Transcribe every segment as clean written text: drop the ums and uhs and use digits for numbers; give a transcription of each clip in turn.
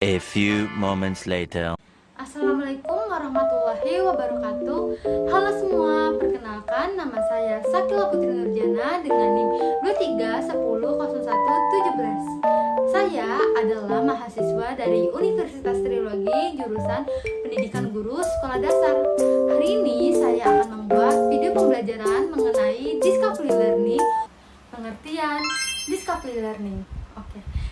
A few moments later. Assalamualaikum warahmatullahi wabarakatuh. Halo semua, perkenalkan nama saya Sakila Putri Nurjana dengan NIM 23100117. Saya adalah mahasiswa dari Universitas Trilogi jurusan Pendidikan Guru Sekolah Dasar. Hari ini saya akan membuat video pembelajaran mengenai Discovery Learning. Pengertian Discovery Learning.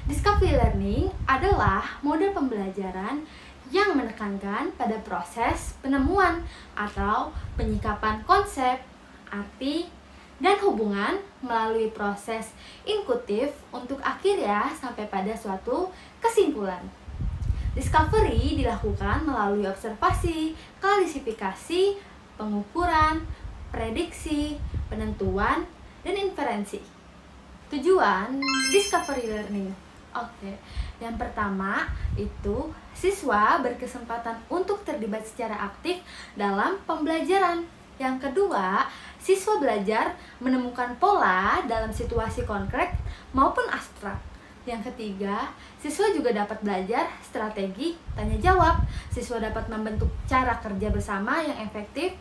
Discovery Learning adalah model pembelajaran yang menekankan pada proses penemuan atau penyikapan konsep, arti, dan hubungan melalui proses induktif untuk akhirnya sampai pada suatu kesimpulan. Discovery dilakukan melalui observasi, klasifikasi, pengukuran, prediksi, penentuan, dan inferensi. Tujuan Discovery Learning. Yang pertama itu siswa berkesempatan untuk terlibat secara aktif dalam pembelajaran. Yang kedua, siswa belajar menemukan pola dalam situasi konkret maupun abstrak. Yang ketiga, siswa juga dapat belajar strategi tanya jawab. Siswa dapat membentuk cara kerja bersama yang efektif,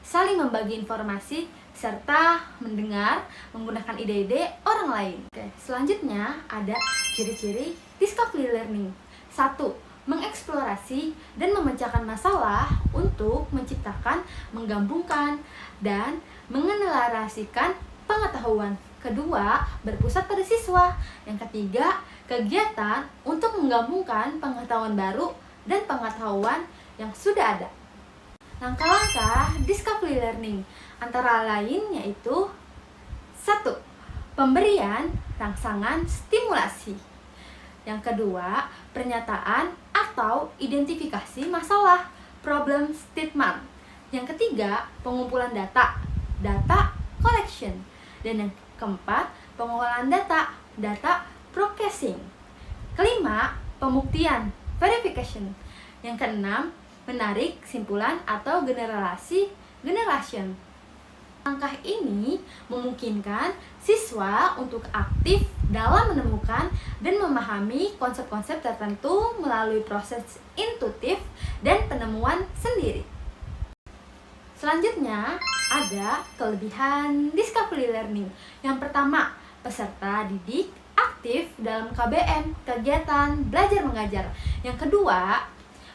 saling membagi informasi, serta mendengar menggunakan ide-ide orang lain. Selanjutnya ada ciri-ciri Discovery Learning. 1. Mengeksplorasi dan memecahkan masalah untuk menciptakan, menggabungkan, dan mengeneralisasikan pengetahuan. Kedua, berpusat pada siswa. Yang ketiga, kegiatan untuk menggabungkan pengetahuan baru dan pengetahuan yang sudah ada. Langkah-langkah Discovery Learning antara lain yaitu 1. Pemberian rangsangan stimulasi. Yang kedua, pernyataan atau identifikasi masalah, problem statement. Yang ketiga, pengumpulan data, data collection. Dan yang keempat, pengolahan data, data processing. Kelima, pembuktian, verification. Yang keenam, menarik kesimpulan atau generation. Langkah ini memungkinkan siswa untuk aktif dalam menemukan dan memahami konsep-konsep tertentu melalui proses induktif dan penemuan sendiri. Selanjutnya, ada kelebihan Discovery Learning. Yang pertama, peserta didik aktif dalam KBM, kegiatan belajar mengajar. Yang kedua,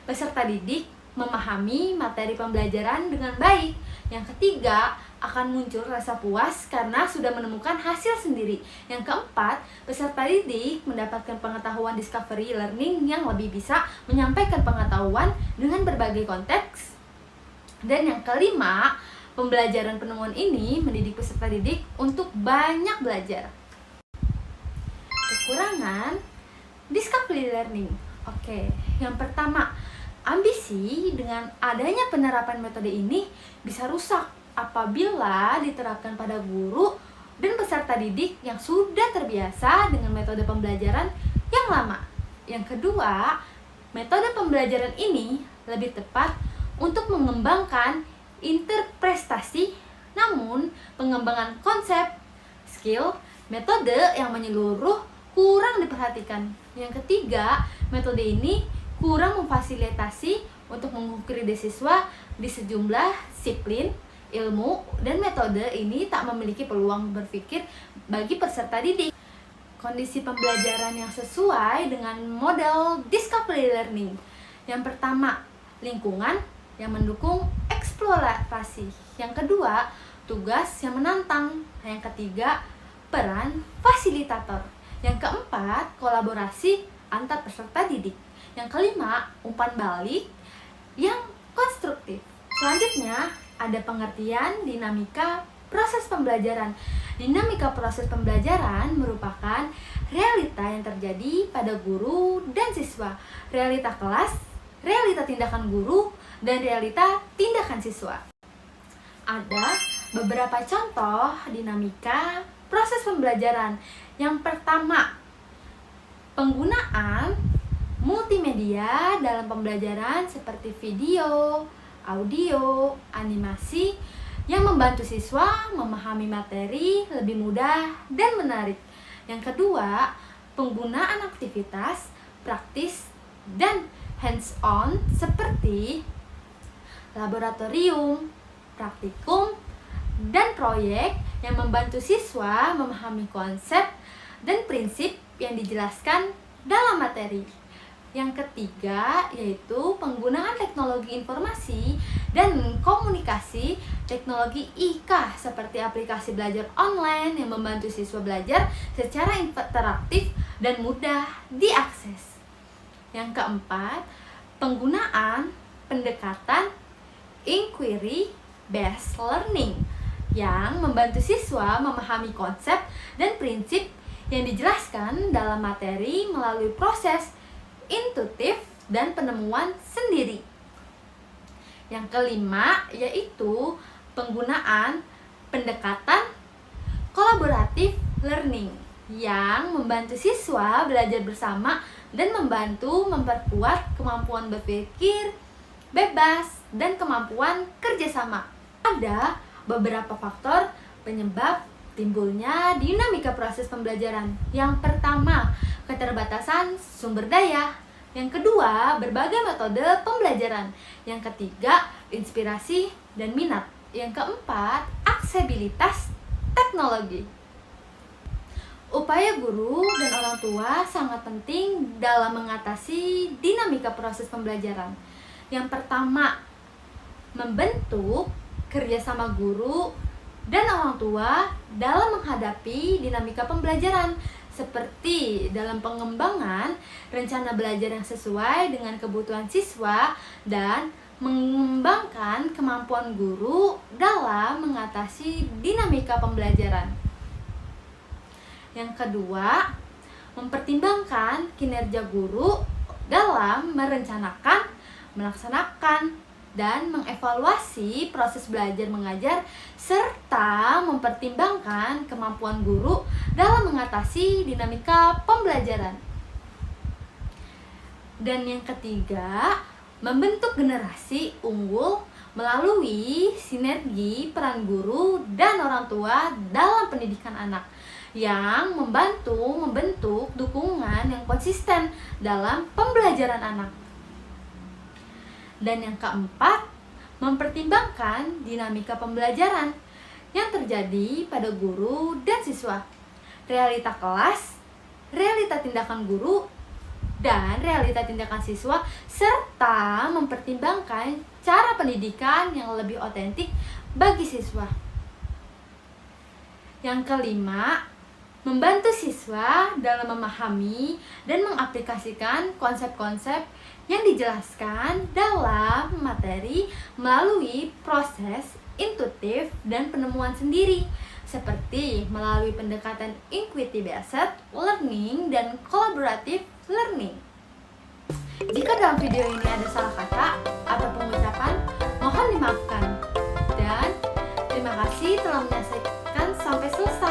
peserta didik memahami materi pembelajaran dengan baik. Yang ketiga, akan muncul rasa puas karena sudah menemukan hasil sendiri. Yang keempat, peserta didik mendapatkan pengetahuan Discovery Learning yang lebih bisa menyampaikan pengetahuan dengan berbagai konteks. Dan yang kelima, pembelajaran penemuan ini mendidik peserta didik untuk banyak belajar. Kekurangan Discovery Learning. Yang pertama, ambisi dengan adanya penerapan metode ini bisa rusak apabila diterapkan pada guru dan peserta didik yang sudah terbiasa dengan metode pembelajaran yang lama. Yang kedua, metode pembelajaran ini lebih tepat untuk mengembangkan interpretasi, namun pengembangan konsep, skill, metode yang menyeluruh kurang diperhatikan. Yang ketiga, metode ini kurang memfasilitasi untuk mengukur ide siswa di sejumlah disiplin, ilmu, dan metode ini tak memiliki peluang berpikir bagi peserta didik. Kondisi pembelajaran yang sesuai dengan model Discovery Learning. Yang pertama, lingkungan yang mendukung eksplorasi. Yang kedua, tugas yang menantang. Yang ketiga, peran fasilitator. Yang keempat, kolaborasi antar peserta didik. Yang kelima, umpan balik yang konstruktif. Selanjutnya, ada pengertian dinamika proses pembelajaran. Dinamika proses pembelajaran merupakan realita yang terjadi pada guru dan siswa, realita kelas, realita tindakan guru, dan realita tindakan siswa. Ada beberapa contoh dinamika proses pembelajaran. Yang pertama, penggunaan multimedia dalam pembelajaran seperti video, audio, animasi yang membantu siswa memahami materi lebih mudah dan menarik. Yang kedua, penggunaan aktivitas praktis dan hands-on seperti laboratorium, praktikum, dan proyek yang membantu siswa memahami konsep dan prinsip yang dijelaskan dalam materi. Yang ketiga yaitu penggunaan teknologi informasi dan komunikasi, teknologi IK seperti aplikasi belajar online yang membantu siswa belajar secara interaktif dan mudah diakses. Yang keempat, penggunaan pendekatan inquiry based learning yang membantu siswa memahami konsep dan prinsip yang dijelaskan dalam materi melalui proses intuitif dan penemuan sendiri. Yang kelima yaitu penggunaan pendekatan kolaboratif learning yang membantu siswa belajar bersama dan membantu memperkuat kemampuan berpikir bebas dan kemampuan kerjasama. Ada beberapa faktor penyebab timbulnya dinamika proses pembelajaran. Yang pertama, keterbatasan sumber daya. Yang kedua, berbagai metode pembelajaran. Yang ketiga, inspirasi dan minat. Yang keempat, aksesibilitas teknologi. Upaya guru dan orang tua sangat penting dalam mengatasi dinamika proses pembelajaran. Yang pertama, membentuk kerjasama guru dan orang tua dalam menghadapi dinamika pembelajaran, seperti dalam pengembangan rencana belajar yang sesuai dengan kebutuhan siswa dan mengembangkan kemampuan guru dalam mengatasi dinamika pembelajaran. Yang kedua, mempertimbangkan kinerja guru dalam merencanakan, melaksanakan, dan mengevaluasi proses belajar mengajar serta mempertimbangkan kemampuan guru dalam mengatasi dinamika pembelajaran. Dan yang ketiga, membentuk generasi unggul melalui sinergi peran guru dan orang tua dalam pendidikan anak yang membantu membentuk dukungan yang konsisten dalam pembelajaran anak. Dan yang keempat, mempertimbangkan dinamika pembelajaran yang terjadi pada guru dan siswa, realita kelas, realita tindakan guru, dan realita tindakan siswa, serta mempertimbangkan cara pendidikan yang lebih otentik bagi siswa. Yang kelima, membantu siswa dalam memahami dan mengaplikasikan konsep-konsep yang dijelaskan dalam materi melalui proses intuitif dan penemuan sendiri, seperti melalui pendekatan inquiry based learning dan collaborative learning. Jika dalam video ini ada salah kata atau pengucapan, mohon dimaafkan. Dan terima kasih telah menyaksikan sampai selesai.